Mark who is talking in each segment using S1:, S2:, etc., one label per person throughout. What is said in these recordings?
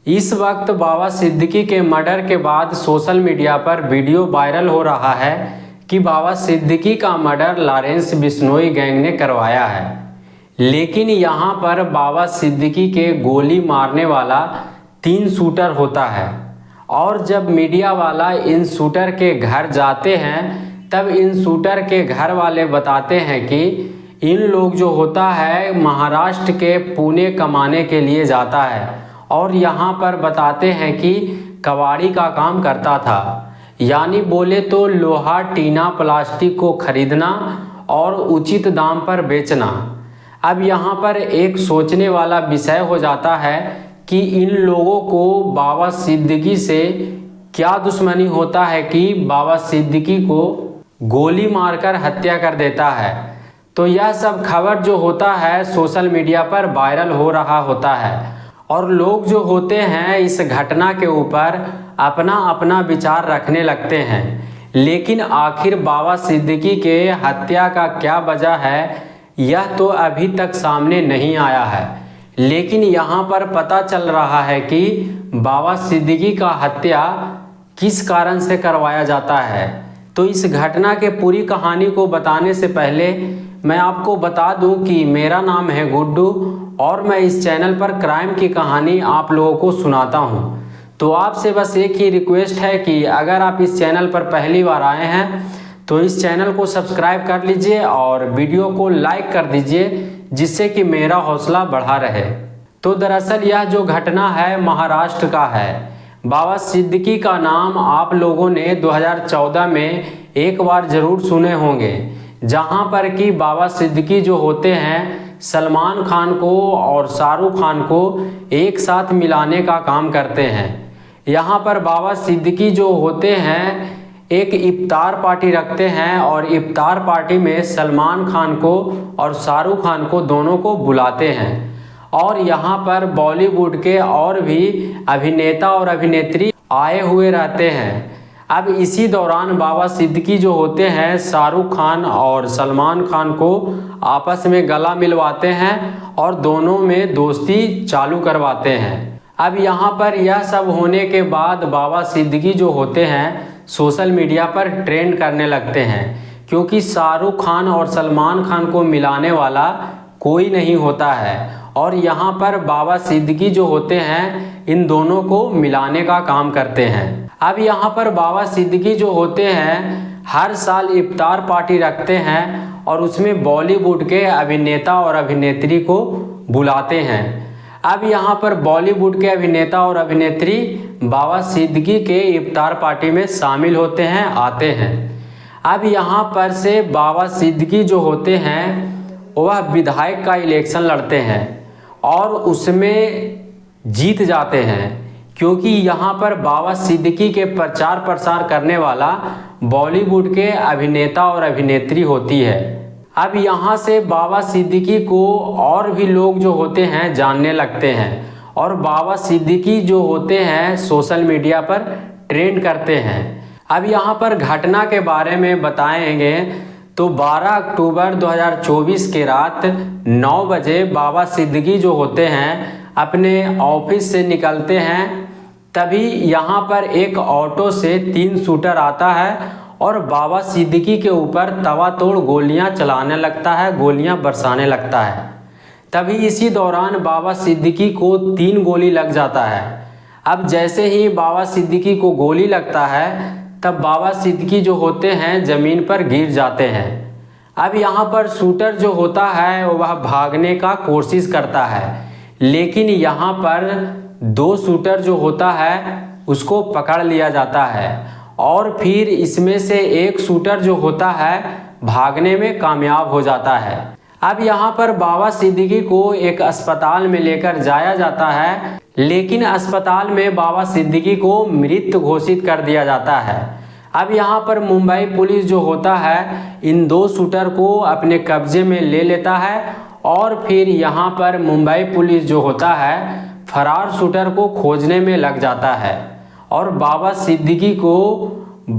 S1: इस वक्त बाबा सिद्दीकी के मर्डर के बाद सोशल मीडिया पर वीडियो वायरल हो रहा है कि बाबा सिद्दीकी का मर्डर लॉरेंस बिश्नोई गैंग ने करवाया है। लेकिन यहाँ पर बाबा सिद्दीकी के गोली मारने वाला 3 शूटर होता है और जब मीडिया वाला इन शूटर के घर जाते हैं तब इन शूटर के घर वाले बताते हैं कि इन लोग जो होता है महाराष्ट्र के पुणे कमाने के लिए जाता है और यहाँ पर बताते हैं कि कबाड़ी का काम करता था, यानी बोले तो लोहा टीना प्लास्टिक को खरीदना और उचित दाम पर बेचना। अब यहाँ पर एक सोचने वाला विषय हो जाता है कि इन लोगों को बाबा सिद्दीकी से क्या दुश्मनी होता है कि बाबा सिद्दीकी को गोली मारकर हत्या कर देता है। तो यह सब खबर जो होता है सोशल मीडिया पर वायरल हो रहा होता है और लोग जो होते हैं इस घटना के ऊपर अपना अपना विचार रखने लगते हैं। लेकिन आखिर बाबा सिद्दीकी के हत्या का क्या वजह है यह तो अभी तक सामने नहीं आया है। लेकिन यहाँ पर पता चल रहा है कि बाबा सिद्दीकी का हत्या किस कारण से करवाया जाता है। तो इस घटना के पूरी कहानी को बताने से पहले मैं आपको बता दूं कि मेरा नाम है गुड्डू और मैं इस चैनल पर क्राइम की कहानी आप लोगों को सुनाता हूं। तो आपसे बस एक ही रिक्वेस्ट है कि अगर आप इस चैनल पर पहली बार आए हैं तो इस चैनल को सब्सक्राइब कर लीजिए और वीडियो को लाइक कर दीजिए जिससे कि मेरा हौसला बढ़ा रहे। तो दरअसल यह जो घटना है महाराष्ट्र का है। बाबा सिद्दीकी का नाम आप लोगों ने 2014 में एक बार ज़रूर सुने होंगे, जहां पर कि बाबा सिद्दीकी जो होते हैं सलमान खान को और शाहरुख खान को एक साथ मिलाने का काम करते हैं। यहाँ पर बाबा सिद्दीकी जो होते हैं एक इफ्तार पार्टी रखते हैं और इफ्तार पार्टी में सलमान खान को और शाहरुख खान को दोनों को बुलाते हैं और यहाँ पर बॉलीवुड के और भी अभिनेता और अभिनेत्री आए हुए रहते हैं। अब इसी दौरान बाबा सिद्दीकी जो होते हैं शाहरुख खान और सलमान खान को आपस में गला मिलवाते हैं और दोनों में दोस्ती चालू करवाते हैं। अब यहाँ पर यह सब होने के बाद बाबा सिद्दीकी जो होते हैं सोशल मीडिया पर ट्रेंड करने लगते हैं, क्योंकि शाहरुख खान और सलमान खान को मिलाने वाला कोई नहीं होता है और यहाँ पर बाबा सिद्दीकी जो होते हैं इन दोनों को मिलाने का काम करते हैं। अब यहाँ पर बाबा सिद्दीकी जो होते हैं हर साल इफ्तार पार्टी रखते हैं और उसमें बॉलीवुड के अभिनेता और अभिनेत्री को बुलाते हैं। अब यहाँ पर बॉलीवुड के अभिनेता और अभिनेत्री बाबा सिद्दीकी के इफ्तार पार्टी में शामिल होते हैं, आते हैं। अब यहाँ पर से बाबा सिद्दीकी जो होते हैं वह विधायक का इलेक्शन लड़ते हैं और उसमें जीत जाते हैं, क्योंकि यहाँ पर बाबा सिद्दीकी के प्रचार प्रसार करने वाला बॉलीवुड के अभिनेता और अभिनेत्री होती है। अब यहाँ से बाबा सिद्दीकी को और भी लोग जो होते हैं जानने लगते हैं और बाबा सिद्दीकी जो होते हैं सोशल मीडिया पर ट्रेंड करते हैं। अब यहाँ पर घटना के बारे में बताएंगे तो 12 अक्टूबर 2024 के रात 9 बजे बाबा सिद्दीकी जो होते हैं अपने ऑफिस से निकलते हैं, तभी यहाँ पर एक ऑटो से 3 शूटर आता है और बाबा सिद्दीकी के ऊपर तवातोड़ गोलियां चलाने लगता है, गोलियां बरसाने लगता है। तभी इसी दौरान बाबा सिद्दीकी को 3 गोली लग जाता है। अब जैसे ही बाबा सिद्दीकी को गोली लगता है तब बाबा सिद्दीकी जो होते हैं ज़मीन पर गिर जाते हैं। अब यहाँ पर शूटर जो होता है वह भागने का कोशिश करता है, लेकिन यहाँ पर 2 शूटर जो होता है उसको पकड़ लिया जाता है और फिर इसमें से एक शूटर जो होता है भागने में कामयाब हो जाता है। अब यहाँ पर बाबा सिद्दीकी को एक अस्पताल में लेकर जाया जाता है, लेकिन अस्पताल में बाबा सिद्दीकी को मृत घोषित कर दिया जाता है। अब यहाँ पर मुंबई पुलिस जो होता है इन 2 शूटर को अपने कब्जे में ले लेता है और फिर यहाँ पर मुंबई पुलिस जो होता है फरार शूटर को खोजने में लग जाता है और बाबा सिद्दीकी को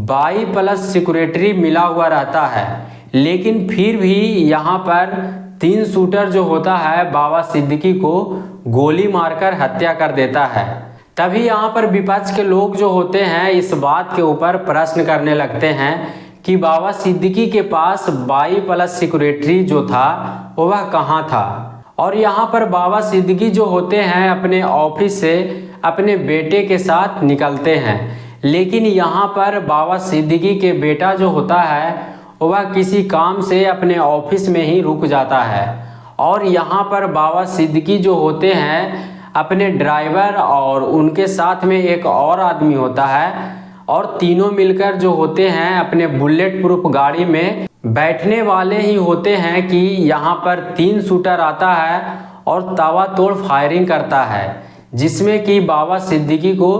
S1: 22+ सिक्योरिटी मिला हुआ रहता है। लेकिन फिर भी यहाँ पर 3 शूटर जो होता है बाबा सिद्दीकी को गोली मारकर हत्या कर देता है। तभी यहाँ पर विपक्ष के लोग जो होते हैं इस बात के ऊपर प्रश्न करने लगते हैं कि बाबा सिद्दीकी के पास 22+ सिक्योरिटी जो था वह कहाँ था। और यहाँ पर बाबा सिद्दीकी जो होते हैं अपने ऑफिस से अपने बेटे के साथ निकलते हैं, लेकिन यहाँ पर बाबा सिद्दीकी के बेटा जो होता है वह किसी काम से अपने ऑफिस में ही रुक जाता है। और यहाँ पर बाबा सिद्दीकी जो होते हैं अपने ड्राइवर और उनके साथ में एक और आदमी होता है, और तीनों मिलकर जो होते हैं अपने बुलेट प्रूफ गाड़ी में बैठने वाले ही होते हैं कि यहाँ पर 3 शूटर आता है और ताबड़तोड़ फायरिंग करता है, जिसमें कि बाबा सिद्दीकी को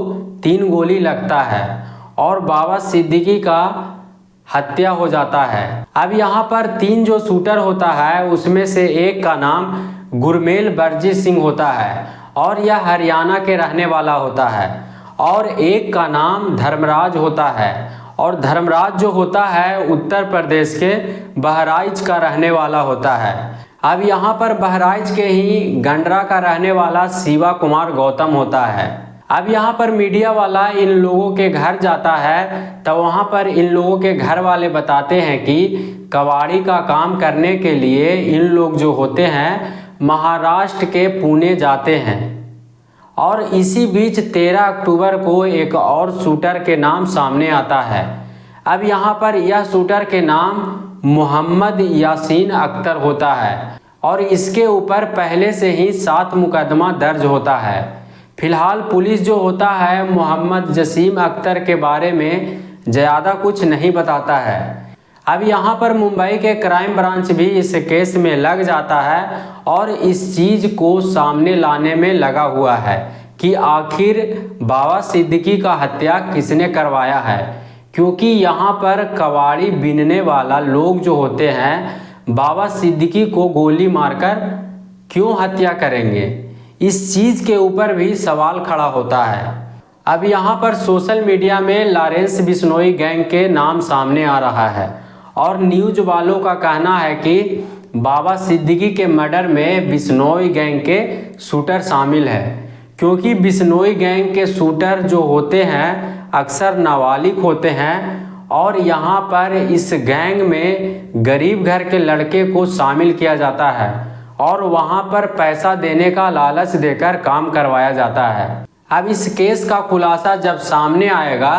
S1: 3 गोली लगता है और बाबा सिद्दीकी का हत्या हो जाता है। अब यहाँ पर 3 जो शूटर होता है उसमें से एक का नाम गुरमेल बरजीत सिंह होता है और यह हरियाणा के रहने वाला होता है, और एक का नाम धर्मराज होता है, और धर्मराज जो होता है उत्तर प्रदेश के बहराइच का रहने वाला होता है। अब यहाँ पर बहराइच के ही गंडरा का रहने वाला शिवा कुमार गौतम होता है। अब यहाँ पर मीडिया वाला इन लोगों के घर जाता है तो वहाँ पर इन लोगों के घर वाले बताते हैं कि कबाड़ी का काम करने के लिए इन लोग जो होते हैं महाराष्ट्र के पुणे जाते हैं। और इसी बीच 13 अक्टूबर को एक और शूटर के नाम सामने आता है। अब यहाँ पर यह शूटर के नाम मोहम्मद यासीन अख्तर होता है और इसके ऊपर पहले से ही 7 मुकदमा दर्ज होता है। फिलहाल पुलिस जो होता है मोहम्मद जसीम अख्तर के बारे में ज़्यादा कुछ नहीं बताता है। अब यहाँ पर मुंबई के क्राइम ब्रांच भी इस केस में लग जाता है और इस चीज़ को सामने लाने में लगा हुआ है कि आखिर बाबा सिद्दीकी का हत्या किसने करवाया है, क्योंकि यहाँ पर कबाड़ी बीनने वाला लोग जो होते हैं बाबा सिद्दीकी को गोली मारकर क्यों हत्या करेंगे, इस चीज़ के ऊपर भी सवाल खड़ा होता है। अब यहाँ पर सोशल मीडिया में लॉरेंस बिश्नोई गैंग के नाम सामने आ रहा है और न्यूज़ वालों का कहना है कि बाबा सिद्दीकी के मर्डर में बिश्नोई गैंग के शूटर शामिल है, क्योंकि बिश्नोई गैंग के शूटर जो होते हैं अक्सर नाबालिग होते हैं और यहाँ पर इस गैंग में गरीब घर के लड़के को शामिल किया जाता है और वहाँ पर पैसा देने का लालच देकर काम करवाया जाता है। अब इस केस का खुलासा जब सामने आएगा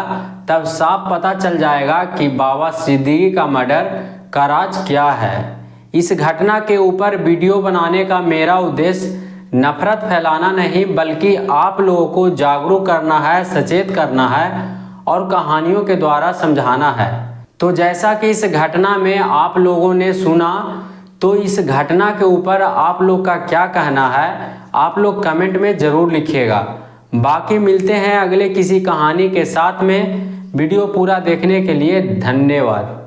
S1: तब साफ पता चल जाएगा कि बाबा सिद्दीकी का मर्डर का राज क्या है। इस घटना के ऊपर वीडियो बनाने का मेरा उद्देश्य नफरत फैलाना नहीं, बल्कि आप लोगों को जागरूक करना है, सचेत करना है और कहानियों के द्वारा समझाना है। तो जैसा कि इस घटना में आप लोगों ने सुना, तो इस घटना के ऊपर आप लोग का क्या कहना है आप लोग कमेंट में ज़रूर लिखिएगा। बाकी मिलते हैं अगले किसी कहानी के साथ में। वीडियो पूरा देखने के लिए धन्यवाद।